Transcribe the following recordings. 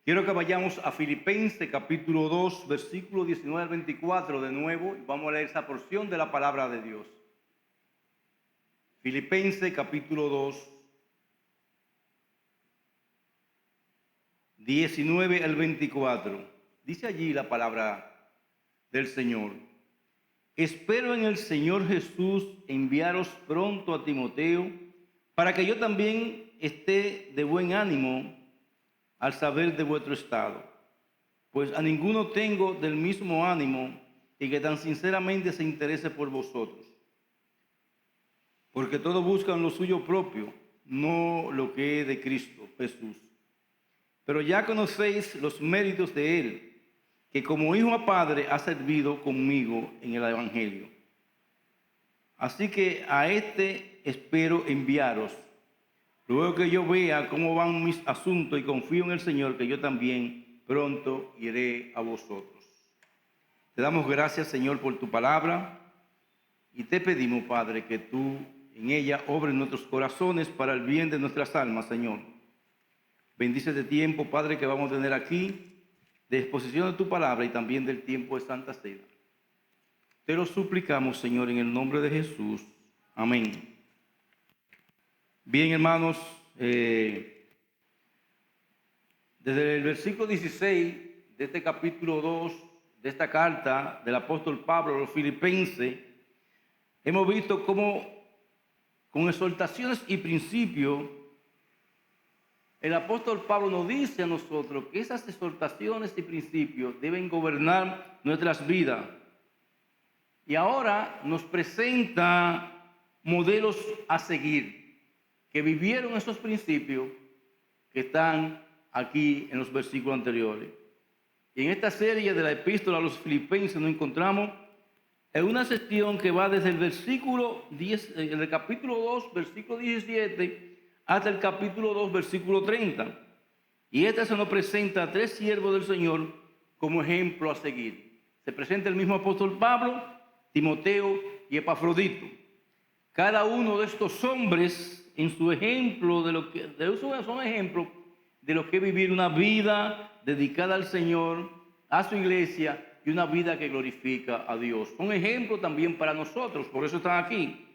Quiero que vayamos a Filipenses capítulo 2, versículo 19 al 24 de nuevo. Vamos a leer esa porción de la palabra de Dios. Filipenses capítulo 2, 19 al 24. Dice allí la palabra del Señor. Espero en el Señor Jesús enviaros pronto a Timoteo, para que yo también esté de buen ánimo al saber de vuestro estado. Pues a ninguno tengo del mismo ánimo y que tan sinceramente se interese por vosotros. Porque todos buscan lo suyo propio, no lo que es de Cristo Jesús. Pero ya conocéis los méritos de Él, que como hijo a padre ha servido conmigo en el Evangelio. Así que a este espero enviaros, luego que yo vea cómo van mis asuntos y confío en el Señor, que yo también pronto iré a vosotros. Te damos gracias, Señor, por tu palabra y te pedimos, Padre, que tú en ella obres nuestros corazones para el bien de nuestras almas, Señor. Bendice este tiempo, Padre, que vamos a tener aquí, de exposición de tu palabra y también del tiempo de Santa Cena. Te lo suplicamos, Señor, en el nombre de Jesús. Amén. Bien, hermanos, desde el versículo 16 de este capítulo 2 de esta carta del apóstol Pablo a los filipenses, hemos visto cómo con exhortaciones y principios el apóstol Pablo nos dice a nosotros que esas exhortaciones y principios deben gobernar nuestras vidas. Y ahora nos presenta modelos a seguir, que vivieron esos principios que están aquí en los versículos anteriores. Y en esta serie de la epístola a los filipenses nos encontramos en una sección que va desde el versículo 10, el capítulo 2, versículo 17, hasta el capítulo 2, versículo 30. Y esta se nos presenta a tres siervos del Señor como ejemplo a seguir. Se presenta el mismo apóstol Pablo, Timoteo y Epafrodito. Cada uno de estos hombres en su ejemplo son ejemplos de lo que es vivir una vida dedicada al Señor, a su iglesia y una vida que glorifica a Dios. Son ejemplos también para nosotros, por eso están aquí.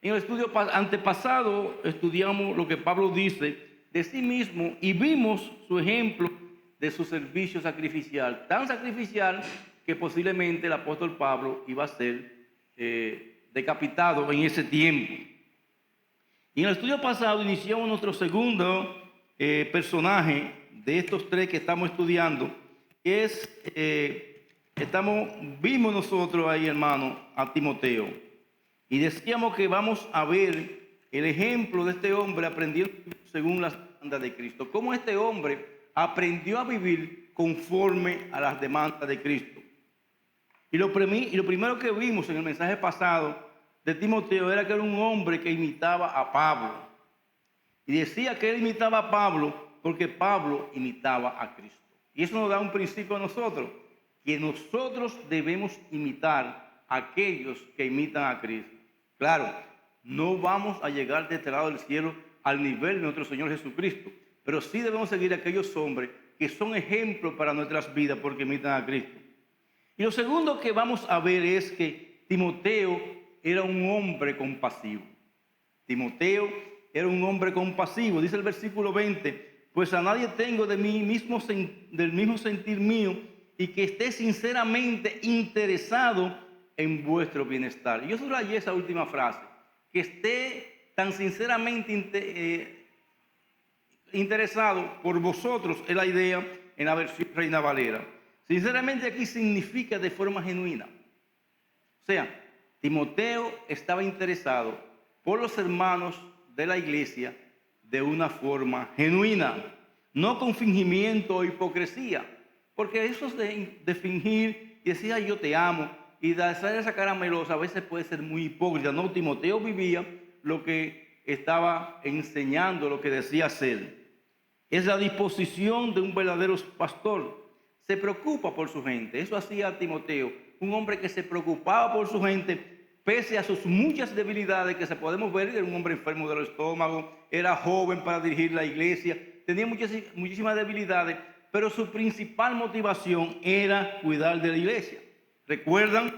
En el estudio antepasado estudiamos lo que Pablo dice de sí mismo y vimos su ejemplo de su servicio sacrificial, tan sacrificial que posiblemente el apóstol Pablo iba a ser decapitado en ese tiempo. Y en el estudio pasado iniciamos nuestro segundo personaje de estos tres que estamos estudiando, que es, vimos nosotros ahí, hermano, a Timoteo. Y decíamos que vamos a ver el ejemplo de este hombre aprendiendo según las demandas de Cristo. Cómo este hombre aprendió a vivir conforme a las demandas de Cristo. Y lo primero que vimos en el mensaje pasado de Timoteo era que era un hombre que imitaba a Pablo. Y decía que él imitaba a Pablo porque Pablo imitaba a Cristo. Y eso nos da un principio a nosotros, que nosotros debemos imitar a aquellos que imitan a Cristo. Claro, no vamos a llegar de este lado del cielo al nivel de nuestro Señor Jesucristo, pero sí debemos seguir a aquellos hombres que son ejemplos para nuestras vidas porque imitan a Cristo. Y lo segundo que vamos a ver es que Timoteo era un hombre compasivo. Timoteo era un hombre compasivo. Dice el versículo 20, pues a nadie tengo del mismo sentir mío y que esté sinceramente interesado en vuestro bienestar. Y yo subrayé esa última frase, que esté tan sinceramente interesado por vosotros, es la idea en la versión Reina Valera. Sinceramente aquí significa de forma genuina. O sea, Timoteo estaba interesado por los hermanos de la iglesia de una forma genuina, no con fingimiento o hipocresía, porque eso de fingir y decir yo te amo y de hacer esa cara melosa a veces puede ser muy hipócrita. No, Timoteo vivía lo que estaba enseñando, lo que decía ser. Es la disposición de un verdadero pastor. Se preocupa por su gente. Eso hacía Timoteo, un hombre que se preocupaba por su gente, pese a sus muchas debilidades que se podemos ver. Era un hombre enfermo del estómago, era joven para dirigir la iglesia, tenía muchísimas debilidades, pero su principal motivación era cuidar de la iglesia. ¿Recuerdan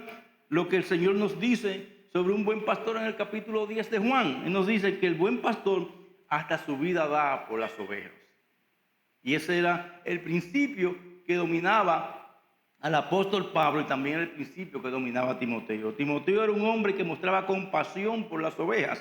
lo que el Señor nos dice sobre un buen pastor en el capítulo 10 de Juan? Él nos dice que el buen pastor hasta su vida da por las ovejas. Y ese era el principio que dominaba al apóstol Pablo y también era el principio que dominaba a Timoteo. Timoteo era un hombre que mostraba compasión por las ovejas.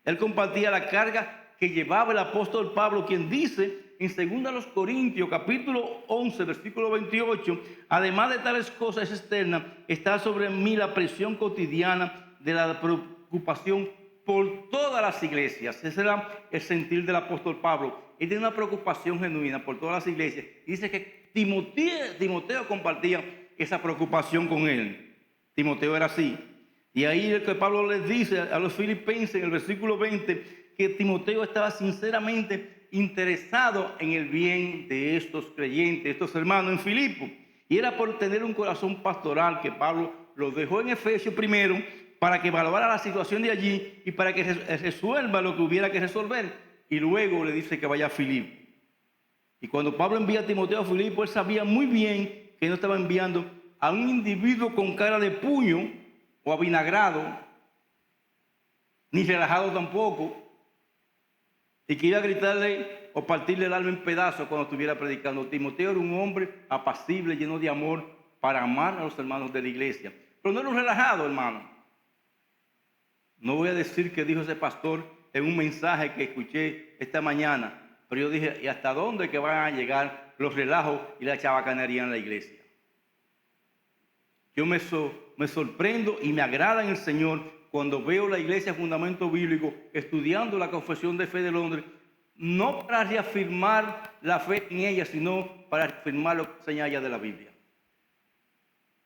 Él compartía la carga que llevaba el apóstol Pablo, quien dice en 2 Corintios capítulo 11 versículo 28, además de tales cosas externas, está sobre mí la presión cotidiana de la preocupación por todas las iglesias. Ese era el sentir del apóstol Pablo. Él tiene una preocupación genuina por todas las iglesias. Dice que Timoteo compartía esa preocupación con él. Timoteo era así. Y ahí el que Pablo les dice a los filipenses en el versículo 20 que Timoteo estaba sinceramente interesado en el bien de estos creyentes, estos hermanos en Filipo. Y era por tener un corazón pastoral que Pablo los dejó en Efesios primero para que evaluara la situación de allí y para que resuelva lo que hubiera que resolver. Y luego le dice que vaya a Filipo. Y cuando Pablo envía a Timoteo a Filipo, él sabía muy bien que no estaba enviando a un individuo con cara de puño o avinagrado, ni relajado tampoco, y que iba a gritarle o partirle el alma en pedazos cuando estuviera predicando. Timoteo era un hombre apacible, lleno de amor, para amar a los hermanos de la iglesia. Pero no era un relajado, hermano. No voy a decir que dijo ese pastor en un mensaje que escuché esta mañana, pero yo dije, ¿y hasta dónde que van a llegar los relajos y la chabacanería en la iglesia? Yo me sorprendo y me agrada en el Señor cuando veo la iglesia Fundamento Bíblico estudiando la Confesión de Fe de Londres, no para reafirmar la fe en ella, sino para afirmar lo que señala de la Biblia.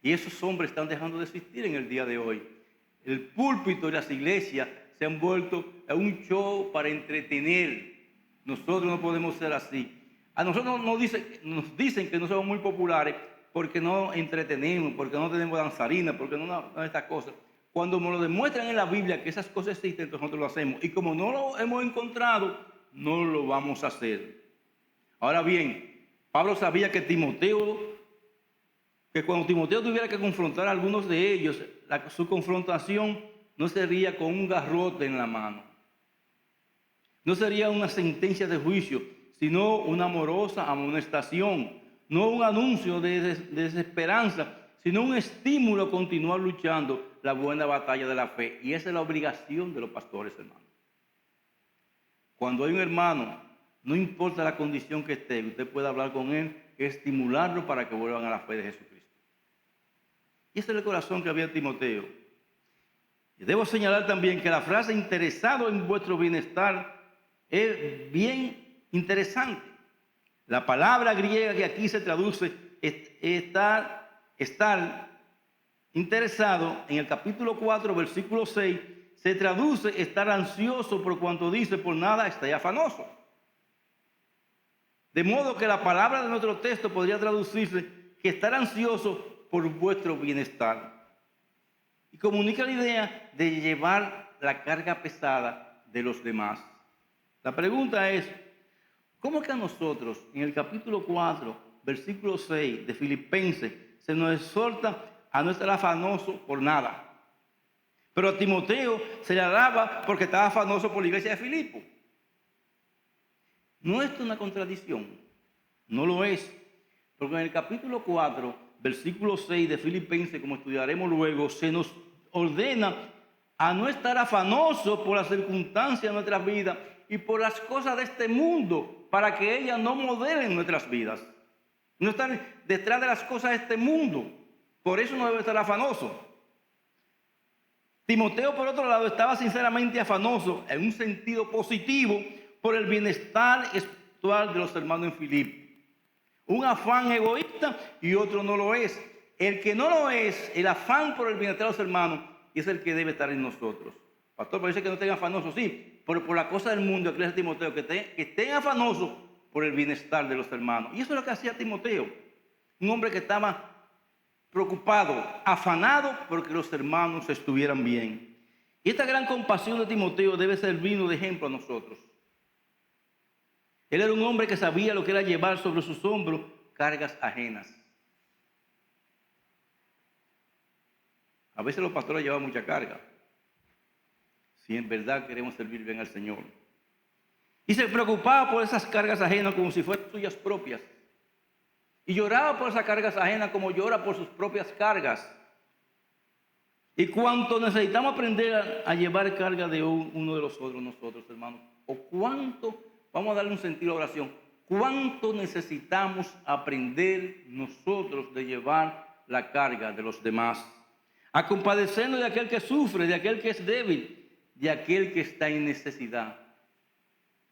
Y esos hombres están dejando de existir en el día de hoy. El púlpito y las iglesias se han vuelto a un show para entretener. Nosotros no podemos ser así. A nosotros nos dicen que no somos muy populares porque no entretenemos, porque no tenemos danzarinas, porque no estas cosas. Cuando nos lo demuestran en la Biblia que esas cosas existen, nosotros lo hacemos. Y como no lo hemos encontrado, no lo vamos a hacer. Ahora bien, Pablo sabía que cuando Timoteo tuviera que confrontar a algunos de ellos, su confrontación no sería con un garrote en la mano. No sería una sentencia de juicio, sino una amorosa amonestación. No un anuncio de desesperanza, sino un estímulo a continuar luchando la buena batalla de la fe. Y esa es la obligación de los pastores, hermanos. Cuando hay un hermano, no importa la condición que esté, usted puede hablar con él, estimularlo para que vuelvan a la fe de Jesucristo. Y ese es el corazón que había en Timoteo. Y debo señalar también que la frase interesado en vuestro bienestar es bien interesante. La palabra griega que aquí se traduce estar interesado en el capítulo 4, versículo 6, se traduce estar ansioso por cuanto dice por nada estáis afanoso. De modo que la palabra de nuestro texto podría traducirse que estar ansioso por vuestro bienestar. Y comunica la idea de llevar la carga pesada de los demás. La pregunta es, ¿cómo que a nosotros en el capítulo 4, versículo 6 de Filipenses se nos exhorta a no estar afanoso por nada? Pero a Timoteo se le alaba porque estaba afanoso por la iglesia de Filipo. ¿No es una contradicción? No lo es. Porque en el capítulo 4, versículo 6 de Filipenses, como estudiaremos luego, se nos ordena a no estar afanosos por las circunstancias de nuestras vidas y por las cosas de este mundo, para que ellas no modelen nuestras vidas. No estar detrás de las cosas de este mundo. Por eso no debe estar afanoso. Timoteo, por otro lado, estaba sinceramente afanoso en un sentido positivo por el bienestar espiritual de los hermanos en Filipo. Un afán egoísta y otro no lo es. El que no lo es, el afán por el bienestar de los hermanos, es el que debe estar en nosotros. Pastor, parece que no estén afanosos, sí, por la cosa del mundo, que le dice a Timoteo, que estén afanosos por el bienestar de los hermanos. Y eso es lo que hacía Timoteo, un hombre que estaba preocupado, afanado porque los hermanos estuvieran bien. Y esta gran compasión de Timoteo debe servirnos de ejemplo a nosotros. Él era un hombre que sabía lo que era llevar sobre sus hombros cargas ajenas. A veces los pastores llevan mucha carga, si en verdad queremos servir bien al Señor. Y se preocupaba por esas cargas ajenas como si fueran suyas propias. Y lloraba por esas cargas ajenas como llora por sus propias cargas. Y cuánto necesitamos aprender a llevar carga de uno de los otros nosotros, hermanos. O cuánto, vamos a darle un sentido a la oración, cuánto necesitamos aprender nosotros de llevar la carga de los demás. A compadecernos de aquel que sufre, de aquel que es débil, de aquel que está en necesidad.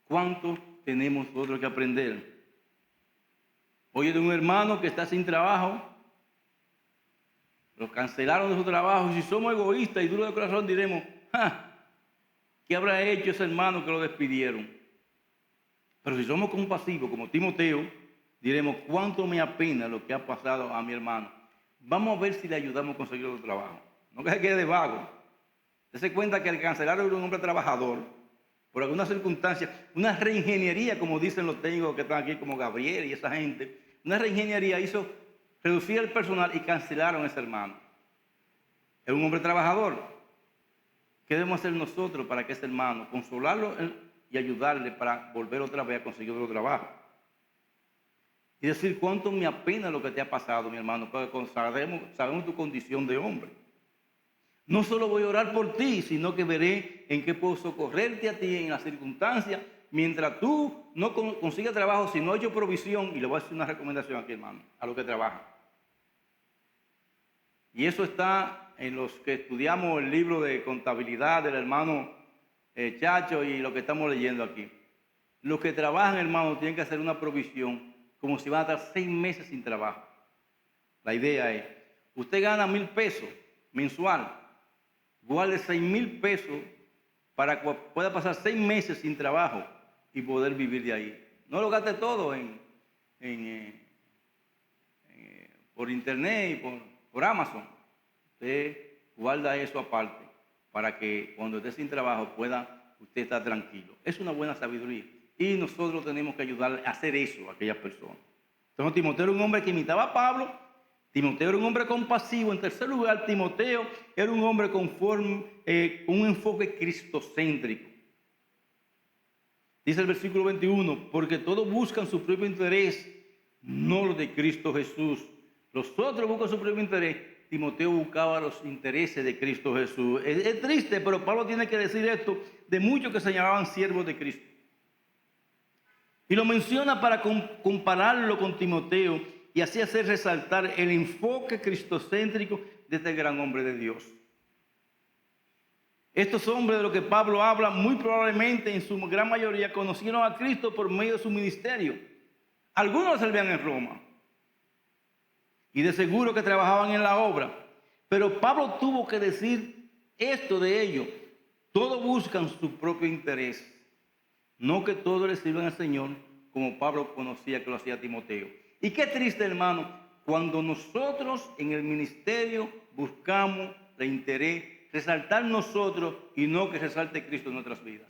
¿Cuánto tenemos nosotros que aprender? Oye, de un hermano que está sin trabajo, lo cancelaron de su trabajo. Si somos egoístas y duros de corazón, diremos, ¿qué habrá hecho ese hermano que lo despidieron? Pero si somos compasivos, como Timoteo, diremos, ¿cuánto me apena lo que ha pasado a mi hermano? Vamos a ver si le ayudamos a conseguir otro trabajo. No que se quede de vago. Dese cuenta que el cancelaron era un hombre trabajador, por alguna circunstancia, una reingeniería, como dicen los técnicos que están aquí, como Gabriel y esa gente, una reingeniería hizo reducir el personal y cancelaron a ese hermano. Es un hombre trabajador. ¿Qué debemos hacer nosotros para que ese hermano, consolarlo y ayudarle para volver otra vez a conseguir otro trabajo? Y decir, cuánto me apena lo que te ha pasado, mi hermano, porque sabemos tu condición de hombre. No solo voy a orar por ti, sino que veré en qué puedo socorrerte a ti en las circunstancias, mientras tú no consigas trabajo, si no he hecho provisión, y le voy a hacer una recomendación aquí, hermano, a los que trabajan. Y eso está en los que estudiamos el libro de contabilidad del hermano Chacho y lo que estamos leyendo aquí. Los que trabajan, hermano, tienen que hacer una provisión como si van a estar 6 meses sin trabajo. La idea es, usted gana 1,000 pesos mensual, guarde 6,000 pesos para que pueda pasar 6 meses sin trabajo y poder vivir de ahí. No lo gaste todo por internet y por Amazon. Usted guarda eso aparte para que cuando esté sin trabajo pueda usted estar tranquilo. Es una buena sabiduría y nosotros tenemos que ayudarle a hacer eso a aquellas personas. Entonces Timoteo era un hombre que imitaba a Pablo. Timoteo era un hombre compasivo. En tercer lugar, Timoteo era un hombre con un enfoque cristocéntrico. Dice el versículo 21, porque todos buscan su propio interés, no lo de Cristo Jesús. Los otros buscan su propio interés. Timoteo buscaba los intereses de Cristo Jesús. Es triste, pero Pablo tiene que decir esto de muchos que se llamaban siervos de Cristo. Y lo menciona para compararlo con Timoteo y así hacer resaltar el enfoque cristocéntrico de este gran hombre de Dios. Estos hombres de los que Pablo habla, muy probablemente en su gran mayoría conocieron a Cristo por medio de su ministerio. Algunos servían en Roma y de seguro que trabajaban en la obra. Pero Pablo tuvo que decir esto de ellos. Todos buscan su propio interés. No que todos le sirvan al Señor como Pablo conocía que lo hacía Timoteo. Y qué triste, hermano, cuando nosotros en el ministerio buscamos el interés, resaltar nosotros y no que resalte Cristo en nuestras vidas.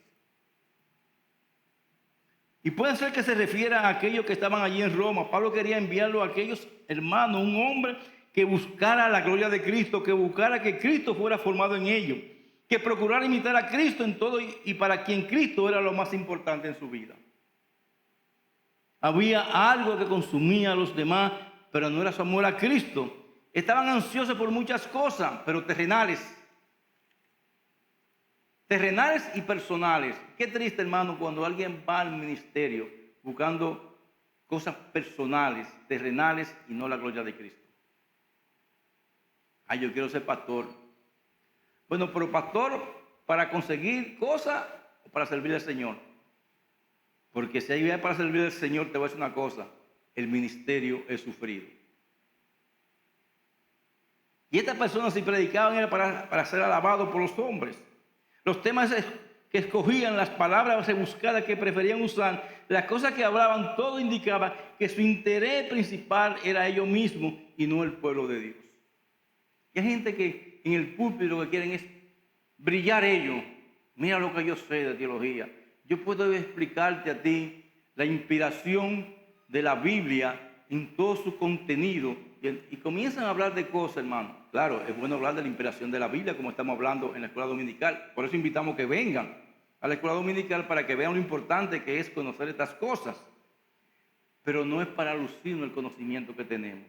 Y puede ser que se refiera a aquellos que estaban allí en Roma. Pablo quería enviarlo a aquellos hermanos, un hombre que buscara la gloria de Cristo, que buscara que Cristo fuera formado en ellos, que procurara imitar a Cristo en todo y para quien Cristo era lo más importante en su vida. Había algo que consumía a los demás, pero no era su amor a Cristo. Estaban ansiosos por muchas cosas, pero terrenales y personales. Qué triste, hermano, cuando alguien va al ministerio buscando cosas personales, terrenales y no la gloria de Cristo. Ay, yo quiero ser pastor. Bueno, pero pastor para conseguir cosas o para servir al Señor. Porque si hay para servir al Señor, te voy a decir una cosa, el ministerio es sufrido. Y estas personas, si predicaban, era para ser alabados por los hombres. Los temas que escogían, las palabras rebuscadas que preferían usar, las cosas que hablaban, todo indicaba que su interés principal era ellos mismos y no el pueblo de Dios. Y hay gente que en el púlpito lo que quieren es brillar ellos. Mira lo que yo sé de teología. Yo puedo explicarte a ti la inspiración de la Biblia en todo su contenido y comienzan a hablar de cosas, hermano. Claro, es bueno hablar de la inspiración de la Biblia como estamos hablando en la escuela dominical. Por eso invitamos que vengan a la escuela dominical para que vean lo importante que es conocer estas cosas. Pero no es para lucirnos el conocimiento que tenemos.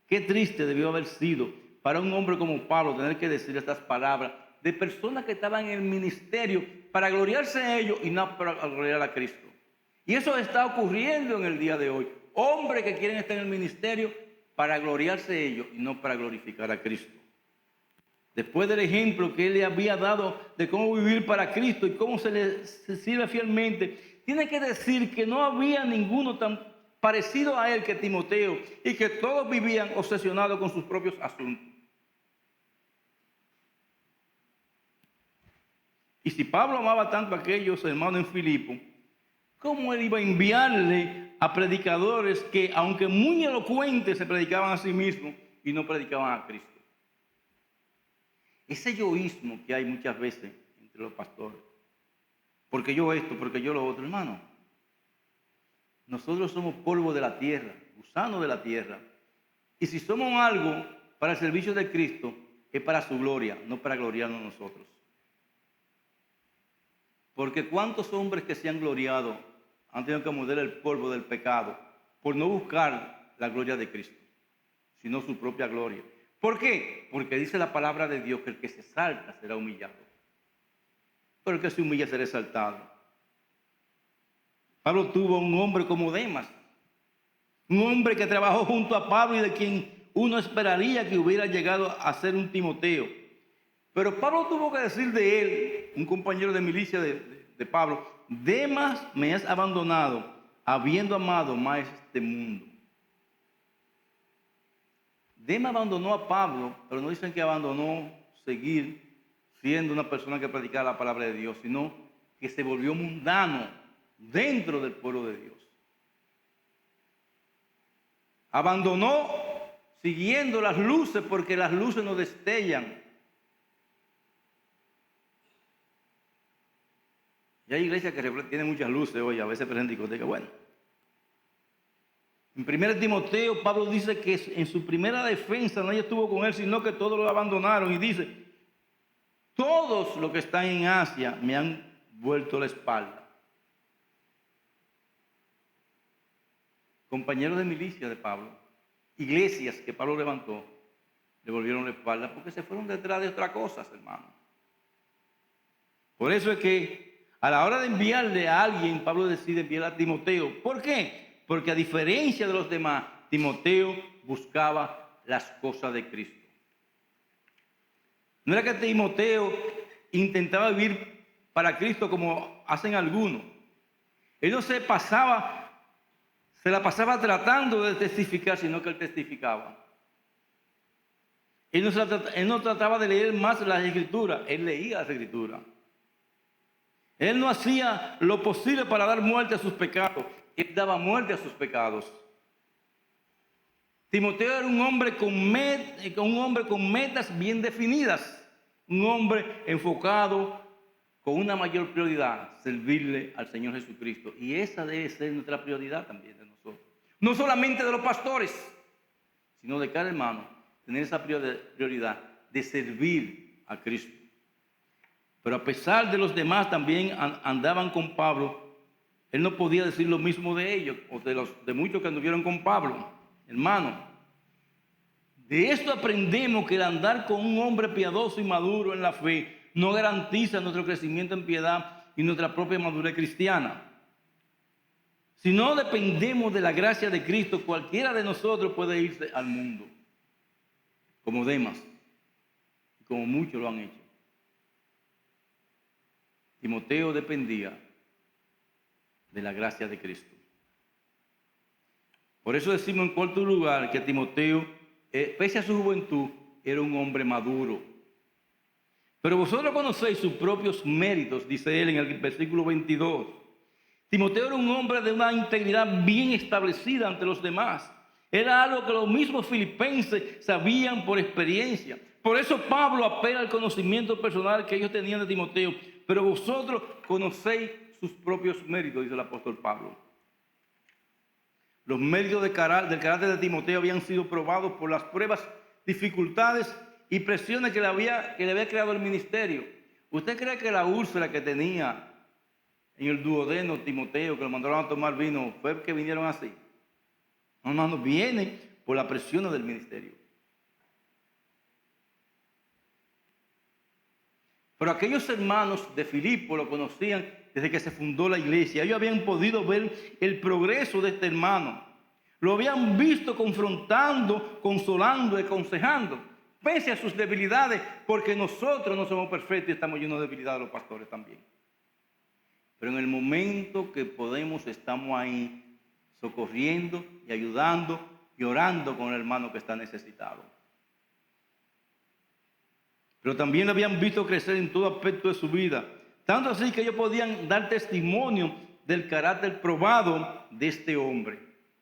Qué triste debió haber sido para un hombre como Pablo tener que decir estas palabras de personas que estaban en el ministerio para gloriarse en ellos y no para gloriar a Cristo. Y eso está ocurriendo en el día de hoy. Hombres que quieren estar en el ministerio para gloriarse ellos y no para glorificar a Cristo. Después del ejemplo que él le había dado de cómo vivir para Cristo y cómo se sirve fielmente, tiene que decir que no había ninguno tan parecido a él que Timoteo y que todos vivían obsesionados con sus propios asuntos. Y si Pablo amaba tanto a aquellos hermanos en Filipo, ¿cómo él iba a enviarle a predicadores que, aunque muy elocuentes, se predicaban a sí mismos y no predicaban a Cristo? Ese egoísmo que hay muchas veces entre los pastores. Porque yo esto, porque yo lo otro, hermano. Nosotros somos polvo de la tierra, gusanos de la tierra. Y si somos algo para el servicio de Cristo, es para su gloria, no para gloriarnos nosotros. Porque cuántos hombres que se han gloriado han tenido que morder el polvo del pecado por no buscar la gloria de Cristo, sino su propia gloria. ¿Por qué? Porque dice la palabra de Dios que el que se exalta será humillado, pero el que se humilla será exaltado. Pablo tuvo un hombre como Demas, un hombre que trabajó junto a Pablo y de quien uno esperaría que hubiera llegado a ser un Timoteo. Pero Pablo tuvo que decir de él, un compañero de milicia de Pablo: Demas me has abandonado, habiendo amado más este mundo. Demas abandonó a Pablo, pero no dicen que abandonó seguir siendo una persona que predicara la palabra de Dios, sino que se volvió mundano dentro del pueblo de Dios. Abandonó siguiendo las luces porque las luces nos destellan. Y hay iglesias que tienen muchas luces hoy, a veces presentan discotecas. Bueno, en 1 Timoteo, Pablo dice que en su primera defensa nadie estuvo con él, sino que todos lo abandonaron. Y dice: todos los que están en Asia me han vuelto la espalda. Compañeros de milicia de Pablo, iglesias que Pablo levantó, le volvieron la espalda porque se fueron detrás de otras cosas, hermano. Por eso es que a la hora de enviarle a alguien, Pablo decide enviar a Timoteo. ¿Por qué? Porque a diferencia de los demás, Timoteo buscaba las cosas de Cristo. No era que Timoteo intentaba vivir para Cristo como hacen algunos. Él no se la pasaba tratando de testificar, sino que él testificaba. Él no trataba de leer más las Escrituras, él leía las Escrituras. Él no hacía lo posible para dar muerte a sus pecados, él daba muerte a sus pecados. Timoteo era un hombre con metas bien definidas, un hombre enfocado con una mayor prioridad: servirle al Señor Jesucristo. Y esa debe ser nuestra prioridad también de nosotros. No solamente de los pastores, sino de cada hermano, tener esa prioridad de servir a Cristo. Pero a pesar de los demás también andaban con Pablo, él no podía decir lo mismo de ellos o de muchos que anduvieron con Pablo. Hermano, de esto aprendemos que el andar con un hombre piadoso y maduro en la fe no garantiza nuestro crecimiento en piedad y nuestra propia madurez cristiana. Si no dependemos de la gracia de Cristo, cualquiera de nosotros puede irse al mundo, como Demas, como muchos lo han hecho. Timoteo dependía de la gracia de Cristo. Por eso decimos en cuarto lugar que Timoteo, pese a su juventud, era un hombre maduro. Pero vosotros conocéis sus propios méritos, dice él en el versículo 22. Timoteo era un hombre de una integridad bien establecida ante los demás. Era algo que los mismos filipenses sabían por experiencia. Por eso Pablo apela al conocimiento personal que ellos tenían de Timoteo. Pero vosotros conocéis sus propios méritos, dice el apóstol Pablo. Los méritos del carácter de Timoteo habían sido probados por las pruebas, dificultades y presiones que le había creado el ministerio. ¿Usted cree que la úlcera que tenía en el duodeno Timoteo, que lo mandaron a tomar vino, fue que vinieron así? No, viene por las presiones del ministerio. Pero aquellos hermanos de Filipo lo conocían desde que se fundó la iglesia. Ellos habían podido ver el progreso de este hermano. Lo habían visto confrontando, consolando, aconsejando, pese a sus debilidades, porque nosotros no somos perfectos y estamos llenos de debilidades, los pastores también. Pero en el momento que podemos, estamos ahí, socorriendo y ayudando y orando con el hermano que está necesitado. Pero también lo habían visto crecer en todo aspecto de su vida. Tanto así que ellos podían dar testimonio del carácter probado de este hombre.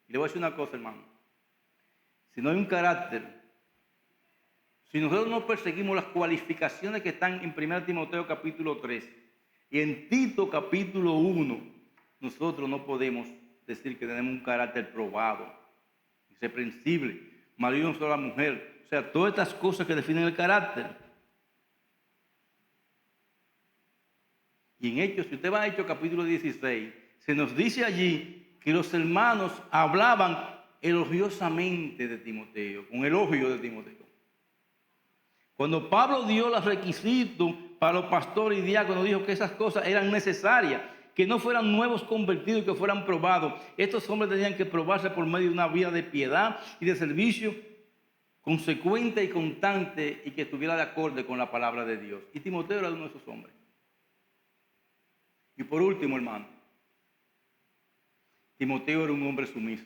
Y le voy a decir una cosa, hermano. Si no hay un carácter, si nosotros no perseguimos las cualificaciones que están en 1 Timoteo capítulo 3 y en Tito capítulo 1, nosotros no podemos decir que tenemos un carácter probado, irreprensible, marido no solo a la mujer. O sea, todas estas cosas que definen el carácter. Y en Hechos, si usted va a Hechos capítulo 16, se nos dice allí que los hermanos hablaban elogiosamente de Timoteo, con elogio de Timoteo. Cuando Pablo dio los requisitos para los pastores y diáconos, dijo que esas cosas eran necesarias, que no fueran nuevos convertidos y que fueran probados. Estos hombres tenían que probarse por medio de una vida de piedad y de servicio consecuente y constante y que estuviera de acuerdo con la palabra de Dios. Y Timoteo era uno de esos hombres. Y por último, hermano, Timoteo era un hombre sumiso.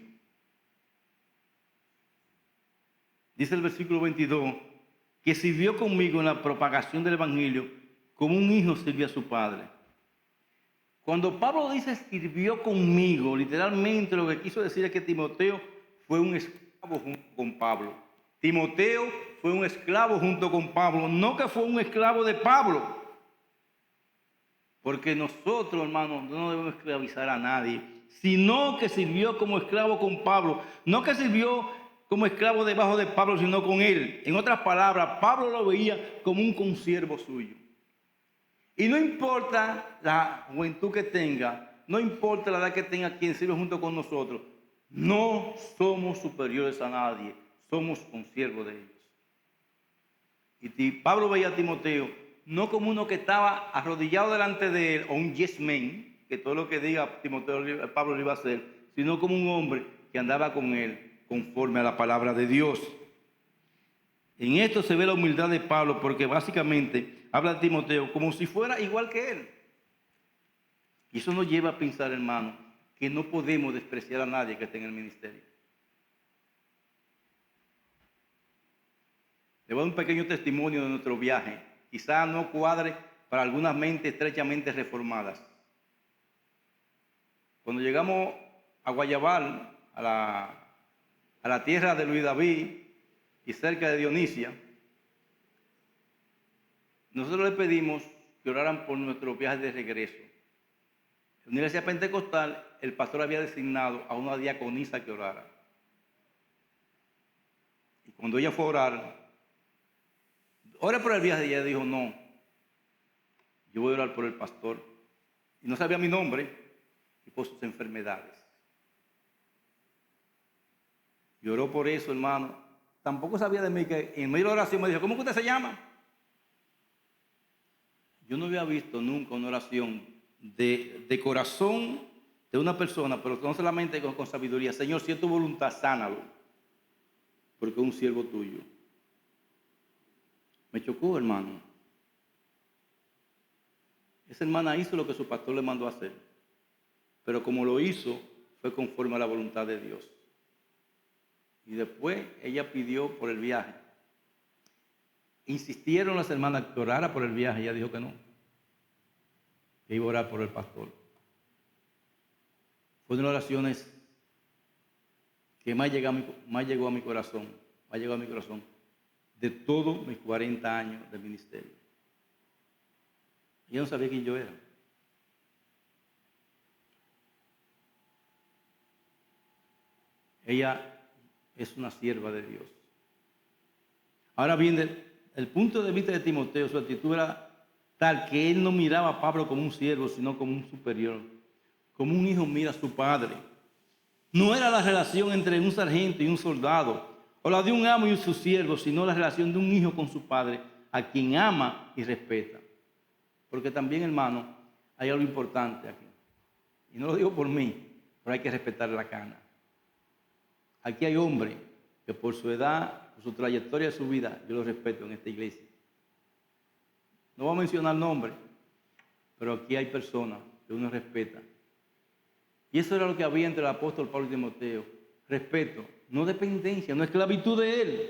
Dice el versículo 22, que sirvió conmigo en la propagación del evangelio como un hijo sirvió a su padre. Cuando Pablo dice sirvió conmigo, literalmente lo que quiso decir es que Timoteo fue un esclavo junto con Pablo. Timoteo fue un esclavo junto con Pablo, no que fue un esclavo de Pablo. Porque nosotros, hermanos, no debemos esclavizar a nadie, sino que sirvió como esclavo con Pablo. No que sirvió como esclavo debajo de Pablo, sino con él. En otras palabras, Pablo lo veía como un consiervo suyo. Y no importa la juventud que tenga, no importa la edad que tenga quien sirve junto con nosotros, no somos superiores a nadie, somos consiervos de ellos. Y Pablo veía a Timoteo no como uno que estaba arrodillado delante de él, o un yes man, que todo lo que diga Timoteo, Pablo le iba a hacer, sino como un hombre que andaba con él conforme a la palabra de Dios. En esto se ve la humildad de Pablo, porque básicamente habla de Timoteo como si fuera igual que él. Y eso nos lleva a pensar, hermano, que no podemos despreciar a nadie que esté en el ministerio. Le voy a dar un pequeño testimonio de nuestro viaje. Quizá no cuadre para algunas mentes estrechamente reformadas. Cuando llegamos a Guayabal, a la tierra de Luis David y cerca de Dionisia, nosotros le pedimos que oraran por nuestro viaje de regreso. En la Iglesia Pentecostal, el pastor había designado a una diaconisa que orara. Y cuando ella fue a orar, ore por el viaje, y ella dijo, no, yo voy a orar por el pastor. Y no sabía mi nombre y por sus enfermedades. Y oró por eso, hermano. Tampoco sabía de mí, que en medio de la oración me dijo, ¿cómo que usted se llama? Yo no había visto nunca una oración de corazón de una persona, pero no solamente con sabiduría. Señor, si es tu voluntad, sánalo, porque es un siervo tuyo. Me chocó, hermano. Esa hermana hizo lo que su pastor le mandó a hacer, pero como lo hizo, fue conforme a la voluntad de Dios. Y después ella pidió por el viaje. Insistieron las hermanas que orara por el viaje, ella dijo que no, que iba a orar por el pastor. Fue una de las oraciones que más llegó a mi corazón, de todos mis 40 años de ministerio. Yo no sabía quién yo era. ella es una sierva de Dios. Ahora bien, desde el punto de vista de Timoteo, su actitud era tal que él no miraba a Pablo como un siervo, sino como un superior, como un hijo mira a su padre. No era la relación entre un sargento y un soldado, o la de un amo y su siervo, sino la relación de un hijo con su padre, a quien ama y respeta. Porque también, hermano, hay algo importante aquí. Y no lo digo por mí, pero hay que respetar la cana. Aquí hay hombres que por su edad, por su trayectoria de su vida, yo los respeto en esta iglesia. No voy a mencionar nombres, pero aquí hay personas que uno respeta. Y eso era lo que había entre el apóstol Pablo y Timoteo. Respeto, no dependencia, no esclavitud de él.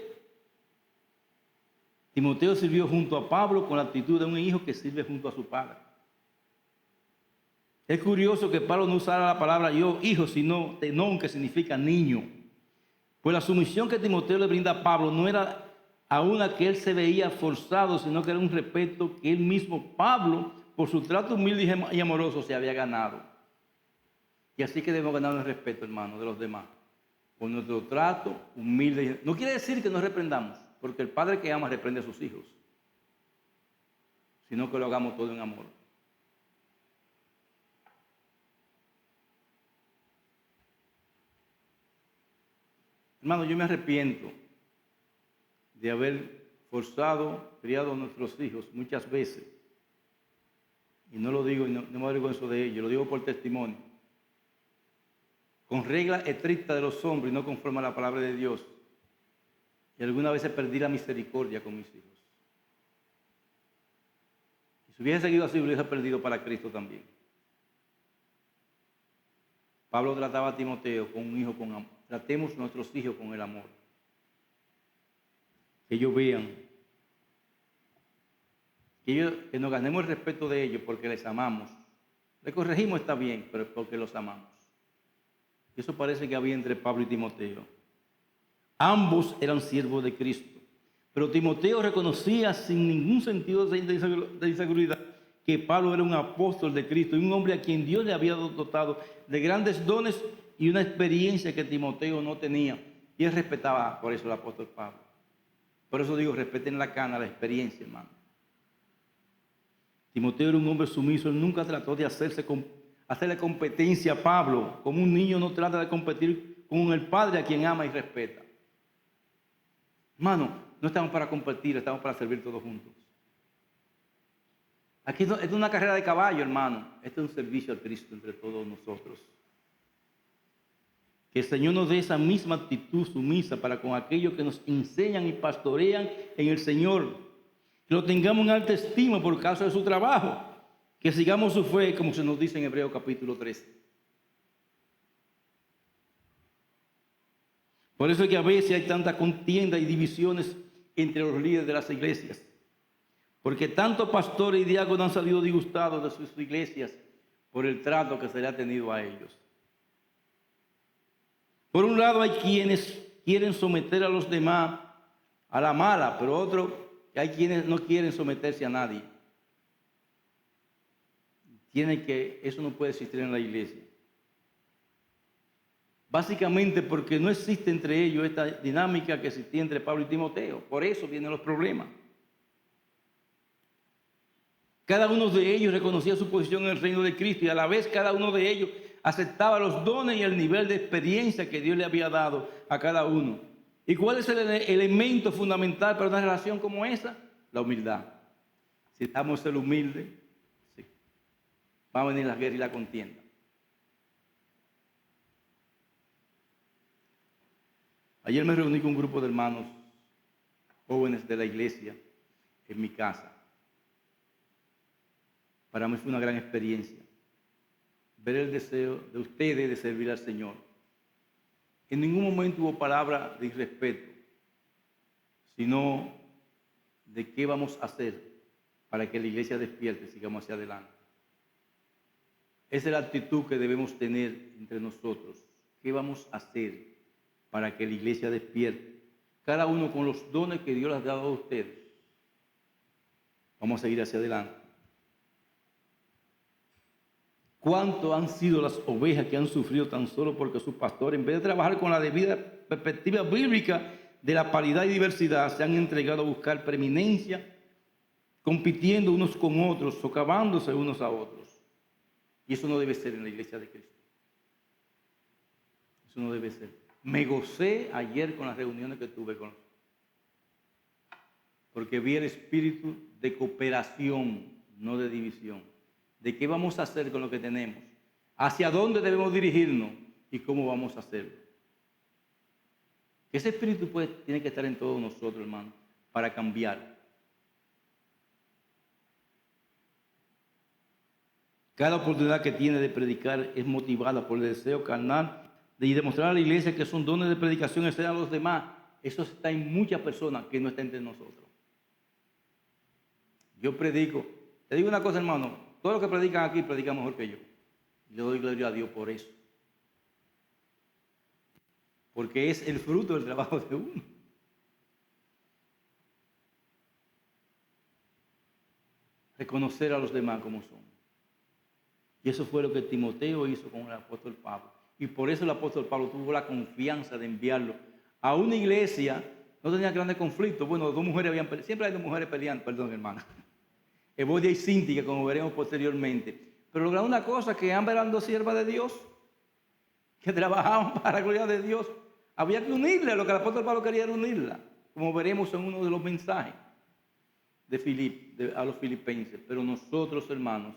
Timoteo sirvió junto a Pablo con la actitud de un hijo que sirve junto a su padre. Es curioso que Pablo no usara la palabra yo, hijo, sino tenón, que significa niño. Pues la sumisión que Timoteo le brinda a Pablo no era a una que él se veía forzado, sino que era un respeto que él mismo, Pablo, por su trato humilde y amoroso, se había ganado. Y así que debemos ganar el respeto, hermano, de los demás. Por nuestro trato humilde. No quiere decir que nos reprendamos, porque el padre que ama reprende a sus hijos, sino que lo hagamos todo en amor. Hermano, yo me arrepiento de haber criado a nuestros hijos muchas veces. Y no lo digo, y no me avergüenzo de ello, lo digo por testimonio. Con reglas estrictas de los hombres y no conforme a la palabra de Dios. Y algunas veces perdí la misericordia con mis hijos. Y si hubiese seguido así, hubiese perdido para Cristo también. Pablo trataba a Timoteo con un hijo con amor. Tratemos a nuestros hijos con el amor. Que ellos vean. Que nos ganemos el respeto de ellos porque les amamos. Les corregimos, está bien, pero es porque los amamos. Y eso parece que había entre Pablo y Timoteo. Ambos eran siervos de Cristo. Pero Timoteo reconocía sin ningún sentido de inseguridad que Pablo era un apóstol de Cristo y un hombre a quien Dios le había dotado de grandes dones y una experiencia que Timoteo no tenía. Y él respetaba por eso al apóstol Pablo. Por eso digo, respeten la cana, la experiencia, hermano. Timoteo era un hombre sumiso, él nunca trató de hacerle competencia a Pablo, como un niño no trata de competir con el padre a quien ama y respeta. Hermano, no estamos para competir, estamos para servir todos juntos. Aquí esto es una carrera de caballo, hermano. Esto es un servicio a Cristo entre todos nosotros. Que el Señor nos dé esa misma actitud sumisa para con aquellos que nos enseñan y pastorean en el Señor. Que lo tengamos en alta estima por causa de su trabajo. Que sigamos su fe, como se nos dice en Hebreos capítulo 13. Por eso es que a veces hay tanta contienda y divisiones entre los líderes de las iglesias. Porque tanto pastores y diáconos han salido disgustados de sus iglesias por el trato que se le ha tenido a ellos. Por un lado hay quienes quieren someter a los demás a la mala, pero hay quienes no quieren someterse a nadie. Eso no puede existir en la iglesia. Básicamente porque no existe entre ellos esta dinámica que existía entre Pablo y Timoteo. Por eso vienen los problemas. Cada uno de ellos reconocía su posición en el reino de Cristo y a la vez cada uno de ellos aceptaba los dones y el nivel de experiencia que Dios le había dado a cada uno. ¿Y cuál es el elemento fundamental para una relación como esa? La humildad. Si estamos ser humildes, sí, va a venir la guerra y la contienda. Ayer me reuní con un grupo de hermanos jóvenes de la iglesia en mi casa. Para mí fue una gran experiencia ver el deseo de ustedes de servir al Señor. En ningún momento hubo palabra de irrespeto, sino de qué vamos a hacer para que la iglesia despierte y sigamos hacia adelante. Esa es la actitud que debemos tener entre nosotros. ¿Qué vamos a hacer para que la iglesia despierte? Cada uno con los dones que Dios les ha dado a ustedes. Vamos a seguir hacia adelante. cuánto han sido las ovejas que han sufrido tan solo porque sus pastores, en vez de trabajar con la debida perspectiva bíblica de la paridad y diversidad, se han entregado a buscar preeminencia, compitiendo unos con otros, socavándose unos a otros. Y eso no debe ser en la iglesia de Cristo. Eso no debe ser. Me gocé ayer con las reuniones que tuve con ellos, porque vi el espíritu de cooperación, no de división. De qué vamos a hacer con lo que tenemos, hacia dónde debemos dirigirnos y cómo vamos a hacerlo. Ese espíritu tiene que estar en todos nosotros, hermano, para cambiar. Cada oportunidad que tiene de predicar es motivada por el deseo carnal de demostrar a la iglesia que son dones de predicación enseñar a los demás. Eso está en muchas personas que no están entre nosotros. Yo predico. Te digo una cosa, hermano. Todos los que predican aquí predican mejor que yo. Y le doy gloria a Dios por eso. Porque es el fruto del trabajo de uno. Reconocer a los demás como son. Y eso fue lo que Timoteo hizo con el apóstol Pablo. Y por eso el apóstol Pablo tuvo la confianza de enviarlo a una iglesia. No tenía grandes conflictos. Bueno, dos mujeres habían peleado. Siempre hay dos mujeres peleando, perdón, hermana. Evodia y Cíntica, como veremos posteriormente. Pero lograron una cosa, que ambas eran dos siervas de Dios, que trabajaban para la gloria de Dios. Había que unirla, lo que el apóstol Pablo quería era unirla, como veremos en uno de los mensajes a los filipenses. Pero nosotros, hermanos,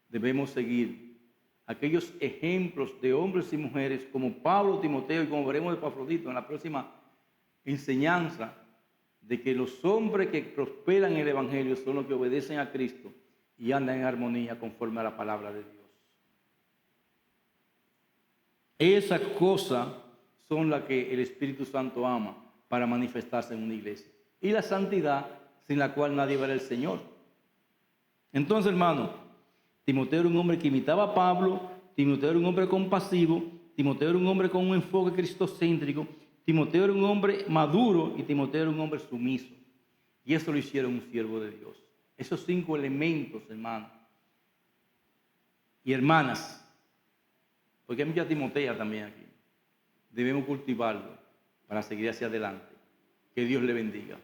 debemos seguir aquellos ejemplos de hombres y mujeres como Pablo, Timoteo y como veremos de Epafrodito en la próxima enseñanza, de que los hombres que prosperan en el Evangelio son los que obedecen a Cristo y andan en armonía conforme a la palabra de Dios. Esas cosas son las que el Espíritu Santo ama para manifestarse en una iglesia. Y la santidad, sin la cual nadie verá al Señor. Entonces, hermano, Timoteo era un hombre que imitaba a Pablo. Timoteo era un hombre compasivo. Timoteo era un hombre con un enfoque cristocéntrico. Timoteo era un hombre maduro y Timoteo era un hombre sumiso. Y eso lo hicieron un siervo de Dios. Esos 5 elementos, hermanos y hermanas, porque hay mucha Timotea también aquí, debemos cultivarlo para seguir hacia adelante. Que Dios le bendiga.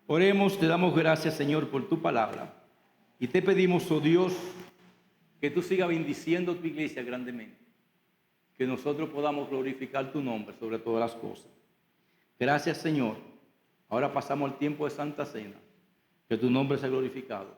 Oremos, te damos gracias, Señor, por tu palabra. Y te pedimos, oh Dios, que tú sigas bendiciendo tu iglesia grandemente. Que nosotros podamos glorificar tu nombre sobre todas las cosas. Gracias, Señor. Ahora pasamos al tiempo de Santa Cena. Que tu nombre sea glorificado.